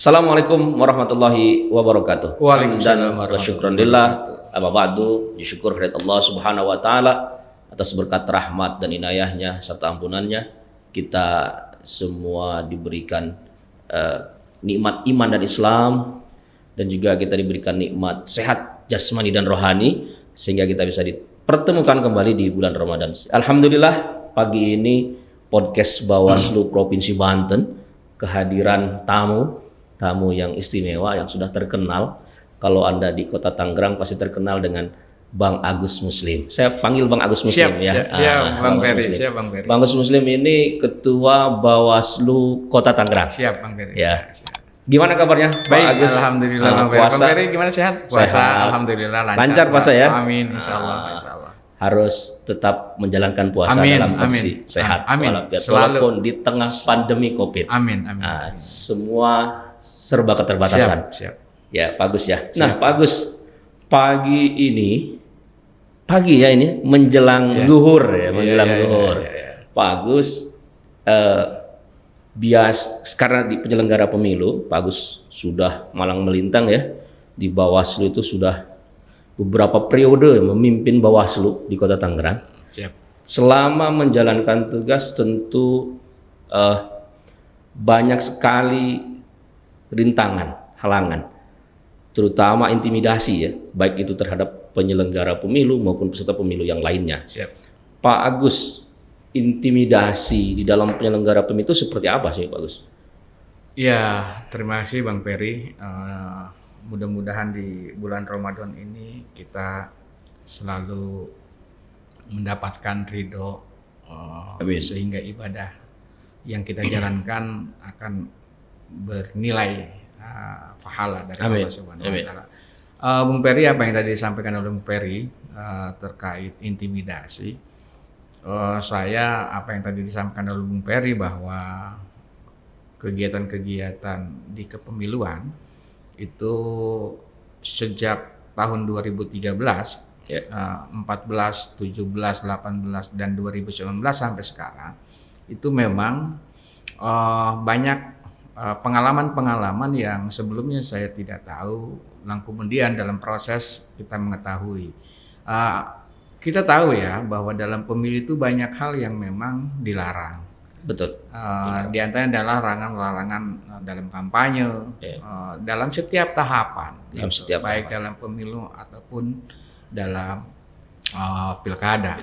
Assalamualaikum warahmatullahi wabarakatuh. Waalaikumsalam Wa syukran lillah. Amma ba'du, disyukur kepada Allah Subhanahu wa taala atas berkat rahmat dan inayahnya serta ampunannya kita semua diberikan nikmat iman dan Islam, dan juga kita diberikan nikmat sehat jasmani dan rohani sehingga kita bisa dipertemukan kembali di bulan Ramadan. Alhamdulillah, pagi ini podcast Bawaslu Provinsi Banten kehadiran tamu yang istimewa, yang sudah terkenal. Kalau Anda di Kota Tangerang pasti terkenal dengan Bang Agus Muslim. Saya panggil Bang Agus Muslim ya. Siap, Bang Peri. Bang Agus Muslim ini Ketua Bawaslu Kota Tangerang. Siap, Bang Peri. Ya. Gimana kabarnya, Baik, Bang Agus? Alhamdulillah, Bang Peri. Bang Peri gimana, sehat? Puasa, alhamdulillah lancar puasa ya. Amin, insyaallah. Harus tetap menjalankan puasa dalam kondisi sehat walafiat, walaupun di tengah pandemi Covid. Amin. Semua serba keterbatasan. Siap. Ya, bagus ya. Nah, Pak Agus, pagi ini menjelang zuhur ya, zuhur. Pak Agus karena di penyelenggara pemilu, Pak Agus sudah malang melintang ya di Bawaslu, itu sudah beberapa periode memimpin Bawaslu di Kota Tangerang. Siap. Selama menjalankan tugas tentu banyak sekali rintangan, halangan, terutama intimidasi ya, baik itu terhadap penyelenggara pemilu maupun peserta pemilu yang lainnya. Siap. Pak Agus, intimidasi di dalam penyelenggara pemilu itu seperti apa sih, Pak Agus? Ya, terima kasih Bang Peri. Mudah-mudahan di bulan Ramadan ini kita selalu mendapatkan ridho, sehingga ibadah yang kita jalankan akan bernilai pahala dari Allah Subhanahu wa taala. Bung Peri, apa yang tadi disampaikan oleh Bung Peri terkait intimidasi, apa yang tadi disampaikan oleh Bung Peri bahwa kegiatan-kegiatan di kepemiluan itu sejak tahun 2013, 14, 17, 18 dan 2019 sampai sekarang itu memang banyak pengalaman-pengalaman yang sebelumnya saya tidak tahu, lalu kemudian dalam proses kita mengetahui. Kita tahu ya bahwa dalam pemilu itu banyak hal yang memang dilarang. Betul. Di antaranya adalah larangan dalam kampanye, dalam setiap tahapan, baik dalam pemilu ataupun dalam pilkada.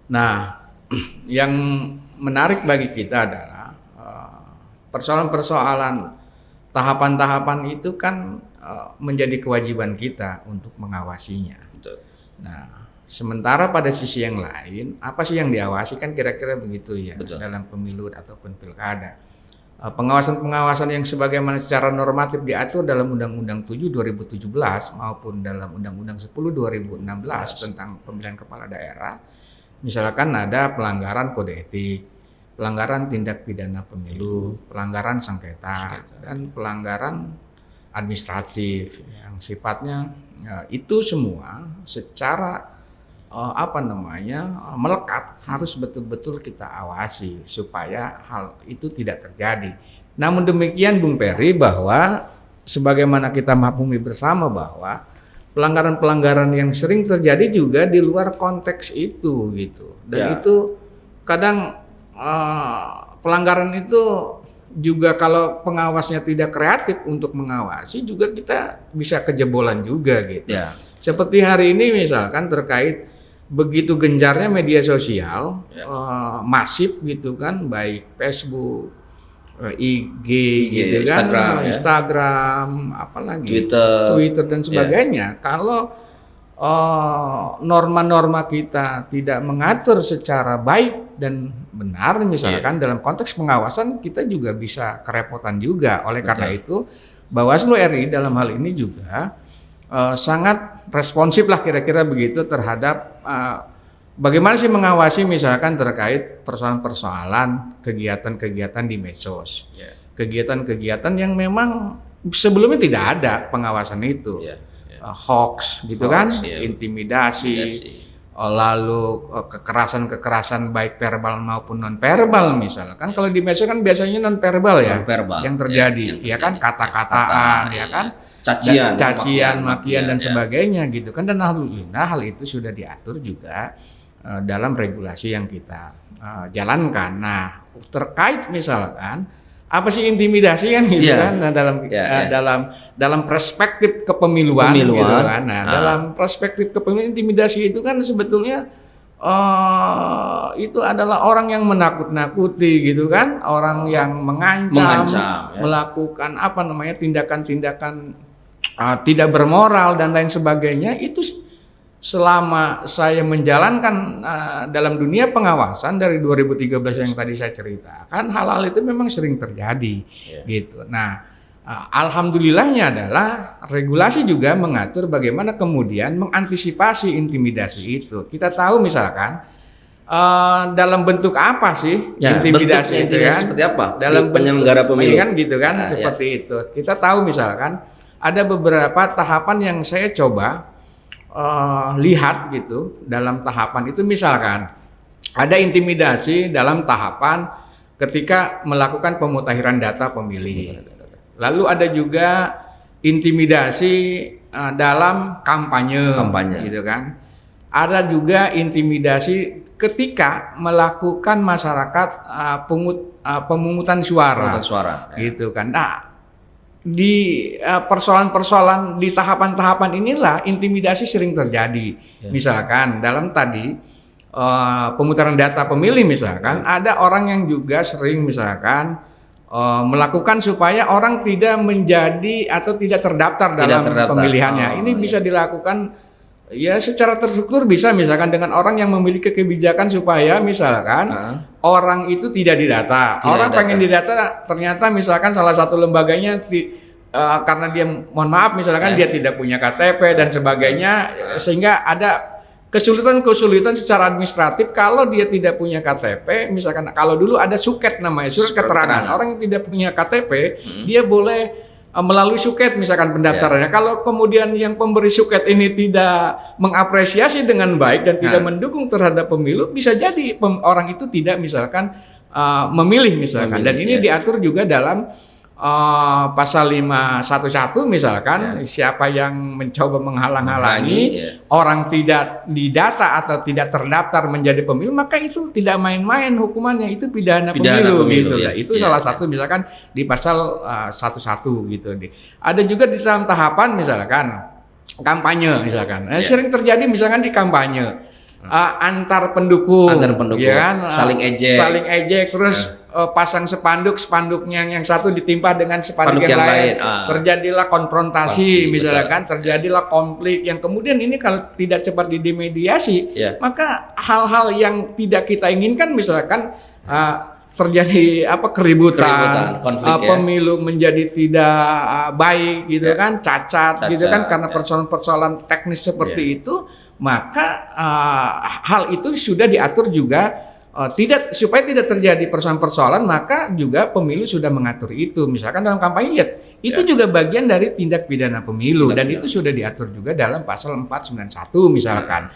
Nah, yang menarik bagi kita adalah persoalan-persoalan tahapan-tahapan itu kan menjadi kewajiban kita untuk mengawasinya. Betul. Nah, sementara pada sisi yang lain, apa sih yang diawasi, kan kira-kira begitu ya. Betul. Dalam pemilu ataupun pilkada. Pengawasan-pengawasan yang sebagaimana secara normatif diatur dalam Undang-Undang 7 2017 maupun dalam Undang-Undang 10 2016 tentang pemilihan kepala daerah. Misalkan ada pelanggaran kode etik, pelanggaran tindak pidana pemilu, pelanggaran sengketa, dan pelanggaran administratif yang sifatnya itu semua secara melekat harus betul-betul kita awasi supaya hal itu tidak terjadi. Namun demikian Bung Peri, bahwa sebagaimana kita maklumi bersama bahwa pelanggaran-pelanggaran yang sering terjadi juga di luar konteks itu gitu. Dan itu kadang pelanggaran itu juga kalau pengawasnya tidak kreatif untuk mengawasi juga kita bisa kejebolan juga gitu. Seperti hari ini misalkan terkait begitu gencarnya media sosial, masif gitu kan, baik Facebook, IG gitu kan, Instagram, apalagi Twitter dan sebagainya. Kalau norma-norma kita tidak mengatur secara baik dan benar, misalkan dalam konteks pengawasan, kita juga bisa kerepotan juga. Oleh karena itu, Bawaslu RI dalam hal ini juga sangat responsif lah kira-kira begitu terhadap bagaimana sih mengawasi misalkan terkait persoalan-persoalan kegiatan-kegiatan di medsos, kegiatan-kegiatan yang memang sebelumnya tidak ada pengawasan itu, hoax gitu kan, intimidasi, lalu kekerasan-kekerasan baik verbal maupun non verbal misalkan. Kalau di medsos kan biasanya non verbal ya Non-verbal. yang terjadi, ya kan, kata-kataan, ya kan, cacian, makian dan sebagainya gitu kan. Dan alhamdulillah hal itu sudah diatur juga dalam regulasi yang kita jalankan. Nah, terkait misalkan apa sih intimidasi kan gitu kan, nah, dalam perspektif kepemiluan gitu kan. Nah, dalam perspektif kepemiluan, intimidasi itu kan sebetulnya itu adalah orang yang menakut-nakuti gitu kan, orang yang mengancam melakukan apa namanya tindakan-tindakan tidak bermoral dan lain sebagainya. Itu selama saya menjalankan dalam dunia pengawasan dari 2013 yang tadi saya ceritakan, hal-hal itu memang sering terjadi gitu. Nah, alhamdulillahnya adalah regulasi juga mengatur bagaimana kemudian mengantisipasi intimidasi itu. Kita tahu misalkan dalam bentuk apa sih intimidasi itu kan? Seperti apa? Dalam penyelenggara pemilu kan gitu kan, seperti itu. Kita tahu misalkan ada beberapa tahapan yang saya coba lihat gitu dalam tahapan itu. Misalkan ada intimidasi dalam tahapan ketika melakukan pemutakhiran data pemilih. Lalu ada juga intimidasi dalam kampanye gitu kan. Ada juga intimidasi ketika melakukan masyarakat pemungutan suara gitu kan. Nah, di persoalan-persoalan di tahapan-tahapan inilah intimidasi sering terjadi. Misalkan dalam tadi pemutaran data pemilih misalkan, ada orang yang juga sering misalkan melakukan supaya orang tidak menjadi atau tidak terdaftar dalam pemilihannya. Ini bisa dilakukan ya secara terstruktur, bisa misalkan dengan orang yang memiliki kebijakan supaya misalkan orang itu tidak didata. Orang pengen didata, ternyata misalkan salah satu lembaganya karena dia mohon maaf misalkan dia tidak punya KTP dan sebagainya, sehingga ada kesulitan secara administratif kalau dia tidak punya KTP. Misalkan kalau dulu ada suket namanya, surat keterangan. Orang yang tidak punya KTP dia boleh melalui suket misalkan pendaftarannya. Kalau kemudian yang pemberi suket ini tidak mengapresiasi dengan baik dan tidak mendukung terhadap pemilu, bisa jadi orang itu tidak misalkan memilih misalkan. Dan ini diatur juga dalam pasal 511 misalkan, siapa yang mencoba menghalang-halangi orang tidak didata atau tidak terdaftar menjadi pemilu, maka itu tidak main-main hukumannya, itu pidana pemilu gitu. Itu salah satu misalkan di pasal 11 gitu. Ada juga di dalam tahapan misalkan kampanye misalkan. Sering terjadi misalkan di kampanye antar pendukung ya kan? saling ejek terus pasang spanduknya yang satu ditimpa dengan spanduk yang lain. Terjadilah konfrontasi misalkan, terjadilah konflik yang kemudian ini kalau tidak cepat didemediasi, maka hal-hal yang tidak kita inginkan misalkan terjadi keributan konflik, pemilu menjadi tidak baik gitu kan, cacat gitu kan, karena persoalan-persoalan teknis seperti itu. Maka hal itu sudah diatur juga supaya tidak terjadi persoalan-persoalan, maka juga pemilu sudah mengatur itu. Misalkan dalam kampanye itu juga bagian dari tindak pidana pemilu dan itu sudah diatur juga dalam pasal 491 misalkan.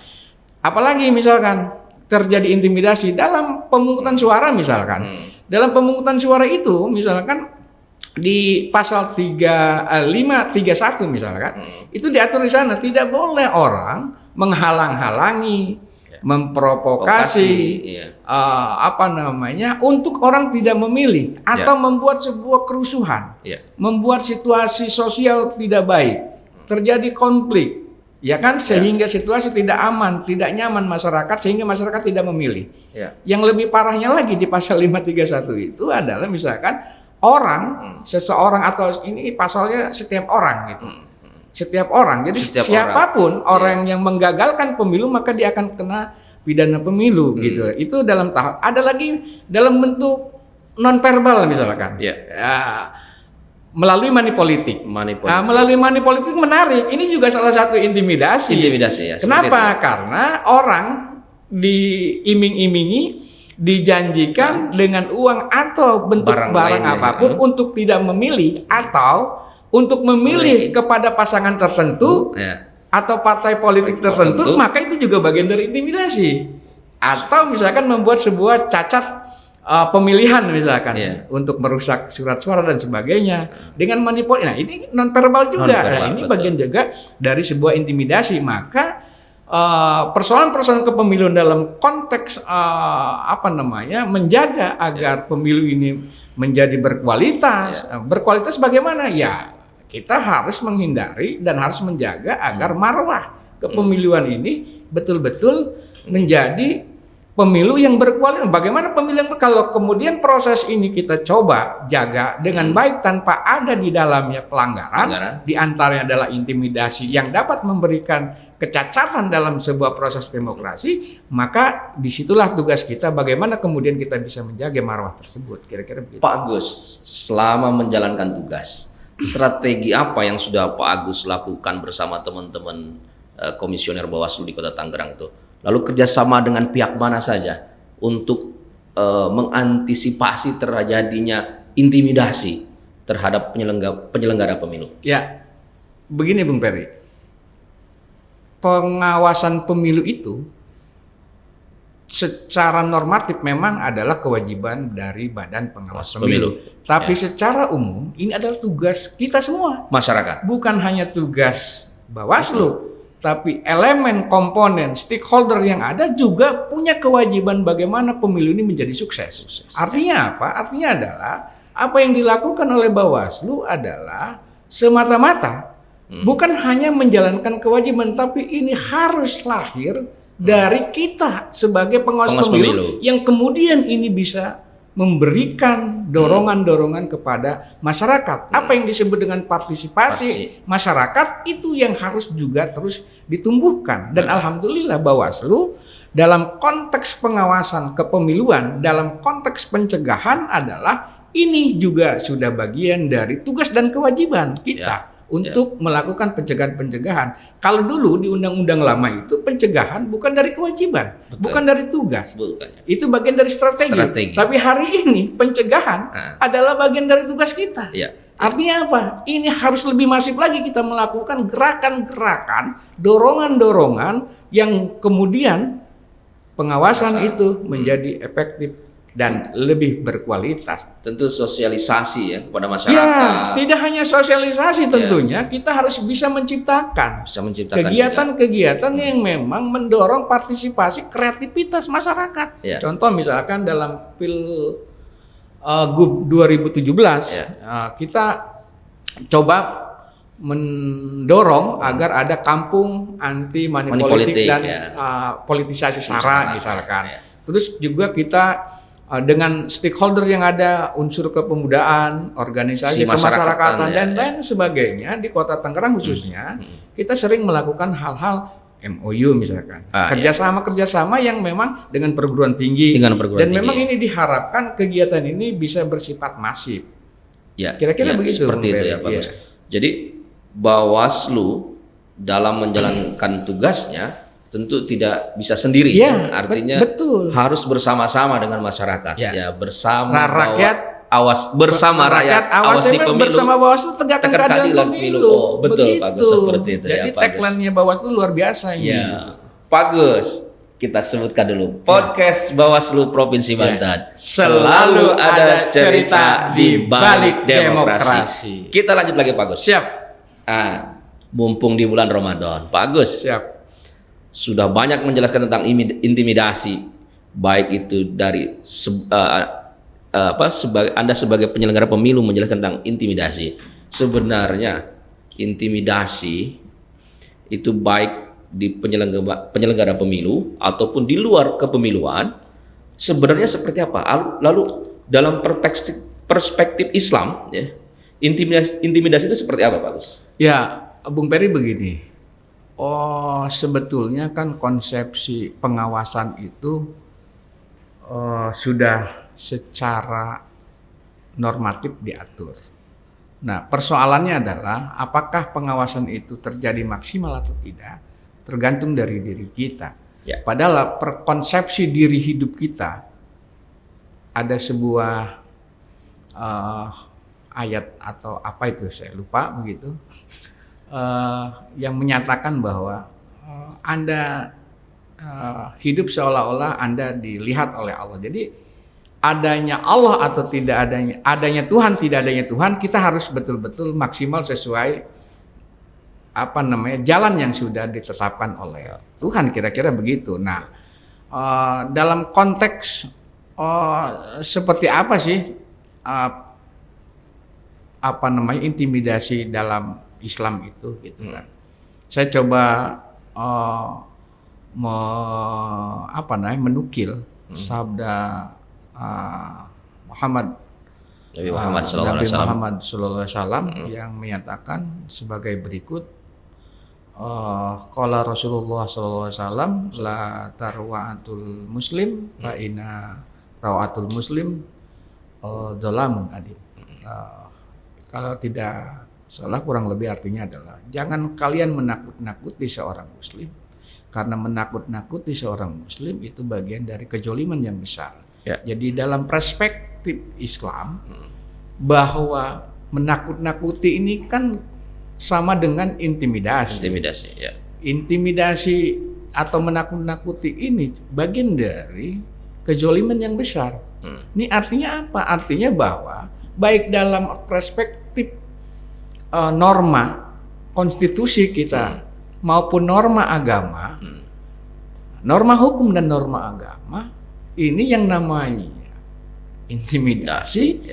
Apalagi misalkan terjadi intimidasi dalam pemungutan suara misalkan. Dalam pemungutan suara itu misalkan di pasal 531 misalkan, itu diatur di sana tidak boleh orang menghalang-halangi, memprovokasi, untuk orang tidak memilih atau membuat sebuah kerusuhan, membuat situasi sosial tidak baik, terjadi konflik, ya kan, sehingga situasi tidak aman, tidak nyaman masyarakat, sehingga masyarakat tidak memilih. Yang lebih parahnya lagi di pasal 531 itu adalah misalkan seseorang atau ini pasalnya setiap orang gitu. Setiap orang, jadi siapapun orang yang menggagalkan pemilu maka dia akan kena pidana pemilu gitu. Itu dalam tahap. Ada lagi dalam bentuk non verbal misalkan, melalui money politik. Melalui money politik menarik. Ini juga salah satu intimidasi. Kenapa? Karena orang diiming-imingi, dijanjikan dengan uang atau bentuk barang apapun untuk tidak memilih atau untuk memilih kepada pasangan tertentu, atau partai politik tertentu, maka itu juga bagian dari intimidasi. Atau misalkan membuat sebuah cacat pemilihan misalkan untuk merusak surat suara dan sebagainya dengan manipulasi. Nah, ini non verbal juga. Nah, ini bagian juga dari sebuah intimidasi. Maka persoalan-persoalan kepemiluan dalam konteks menjaga agar pemilu ini menjadi berkualitas. Berkualitas bagaimana? Ya, kita harus menghindari dan harus menjaga agar marwah kepemiluan ini betul-betul menjadi pemilu yang berkualitas. Bagaimana pemilu yang kalau kemudian proses ini kita coba jaga dengan baik tanpa ada di dalamnya pelanggaran, di antaranya adalah intimidasi yang dapat memberikan kecacatan dalam sebuah proses demokrasi, maka disitulah tugas kita bagaimana kemudian kita bisa menjaga marwah tersebut. Kira-kira begitu. Pak Agus, selama menjalankan tugas, strategi apa yang sudah Pak Agus lakukan bersama teman-teman komisioner Bawaslu di Kota Tangerang itu? Lalu kerjasama dengan pihak mana saja untuk mengantisipasi terjadinya intimidasi terhadap penyelenggara pemilu? Ya, begini Bung Peri, pengawasan pemilu itu secara normatif memang adalah kewajiban dari Badan Pengawas Pemilu. Tapi secara umum ini adalah tugas kita semua. Masyarakat. Bukan hanya tugas Bawaslu, tapi elemen, komponen, stakeholder yang ada juga punya kewajiban bagaimana pemilu ini menjadi sukses. Artinya apa? Artinya adalah apa yang dilakukan oleh Bawaslu adalah semata-mata bukan hanya menjalankan kewajiban, tapi ini harus lahir dari kita sebagai pengawas pemilu yang kemudian ini bisa memberikan dorongan-dorongan kepada masyarakat. Apa yang disebut dengan partisipasi masyarakat itu yang harus juga terus ditumbuhkan. Dan alhamdulillah Bawaslu dalam konteks pengawasan kepemiluan, dalam konteks pencegahan adalah ini juga sudah bagian dari tugas dan kewajiban kita. Untuk melakukan pencegahan-pencegahan. Kalau dulu di undang-undang lama itu pencegahan bukan dari kewajiban, bukan dari tugas. Itu bagian dari strategi. Tapi hari ini pencegahan adalah bagian dari tugas kita. Artinya apa? Ini harus lebih masif lagi kita melakukan gerakan-gerakan, dorongan-dorongan yang kemudian pengawasan itu menjadi efektif dan lebih berkualitas. Tentu sosialisasi ya kepada masyarakat. Ya, tidak hanya sosialisasi tentunya, kita harus bisa menciptakan kegiatan-kegiatan yang memang mendorong partisipasi kreativitas masyarakat. Contoh misalkan dalam Pilgub 2017 kita coba mendorong agar ada kampung anti money politik dan politisasi SARA misalkan. Terus juga kita dengan stakeholder yang ada, unsur kepemudaan, organisasi kemasyarakatan dan lain sebagainya di Kota Tangerang khususnya, kita sering melakukan hal-hal MOU misalkan, kerjasama yang memang dengan perguruan tinggi, memang ini diharapkan kegiatan ini bisa bersifat masif. Kira-kira begitu. Seperti itu ya Pak Gus. Jadi Bawaslu dalam menjalankan tugasnya tentu tidak bisa sendiri, artinya harus bersama-sama dengan masyarakat, bersama rakyat, bersama rakyat awasi pemilu, bersama Bawaslu tegakkan keadilan pemilu. Betul Pak Gus, seperti itu. Jadi tagline-nya Bawaslu luar biasa ini. Pak Gus, kita sebutkan dulu podcast Bawaslu Provinsi Banten. Selalu ada cerita di balik demokrasi. Kita lanjut lagi Pak Gus. Siap. Mumpung di bulan Ramadan, Pak Gus. Siap. Sudah banyak menjelaskan tentang intimidasi, baik itu dari Anda sebagai penyelenggara pemilu menjelaskan tentang intimidasi. Sebenarnya intimidasi itu baik di penyelenggara pemilu ataupun di luar kepemiluan sebenarnya seperti apa? Lalu dalam perspektif Islam, intimidasi itu seperti apa, Pak Gus? Ya, Bung Peri begini. Sebetulnya kan konsepsi pengawasan itu sudah secara normatif diatur. Nah, persoalannya adalah apakah pengawasan itu terjadi maksimal atau tidak, tergantung dari diri kita. Padahal konsepsi diri hidup kita ada sebuah ayat atau apa itu saya lupa begitu. yang menyatakan bahwa Anda hidup seolah-olah Anda dilihat oleh Allah. Jadi adanya Allah atau tidak adanya Tuhan, tidak adanya Tuhan, kita harus betul-betul maksimal sesuai jalan yang sudah ditetapkan oleh Tuhan, kira-kira begitu. Nah, dalam konteks seperti apa sih intimidasi dalam Islam itu, gitu kan? Saya coba menukil sabda Nabi Muhammad Sallallahu Alaihi Wasallam yang menyatakan sebagai berikut. Qala Rasulullah Sallallahu Alaihi Wasallam, la tarwa'atul muslim fa inna rawatul muslim dzalamun adim. Kalau tidak salah, kurang lebih artinya adalah jangan kalian menakut-nakuti seorang muslim, karena menakut-nakuti seorang muslim itu bagian dari kejoliman yang besar. Ya. Jadi dalam perspektif Islam bahwa menakut-nakuti ini kan sama dengan intimidasi. Ya. Intimidasi atau menakut-nakuti ini bagian dari kejoliman yang besar. Ini artinya apa? Artinya bahwa baik dalam perspektif norma konstitusi kita maupun norma agama, norma hukum dan norma agama, ini yang namanya intimidasi.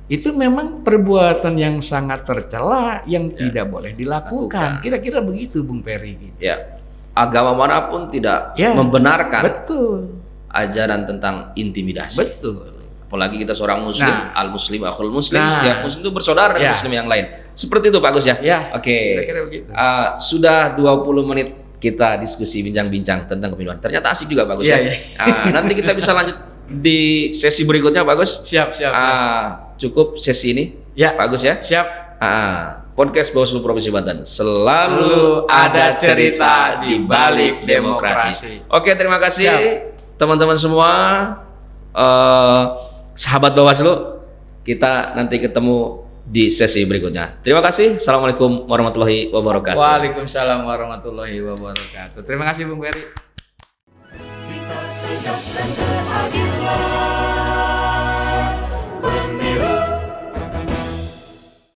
Itu memang perbuatan yang sangat tercela yang tidak boleh dilakukan. Kira-kira begitu, Bung Peri. Gitu. Ya, agama manapun tidak membenarkan ajaran tentang intimidasi. Betul. Apalagi kita seorang muslim, al-muslim akhul muslim, setiap muslim itu bersaudara dengan muslim yang lain. Seperti itu Pak Agus ya? Oke. Kira-kira begitu. Sudah 20 menit kita diskusi bincang-bincang tentang kepemiluan. Ternyata asik juga Pak Agus ya. Nanti kita bisa lanjut di sesi berikutnya Pak Agus. Siap. Cukup sesi ini Pak Agus ya. Siap. Podcast Bawaslu Provinsi Banten, selalu ada cerita di balik demokrasi. Oke, terima kasih teman-teman semua, sahabat Bawaslu. Kita nanti ketemu di sesi berikutnya. Terima kasih. Assalamualaikum warahmatullahi wabarakatuh. Waalaikumsalam warahmatullahi wabarakatuh. Terima kasih Bung Peri. Kita tegakkan keadilan.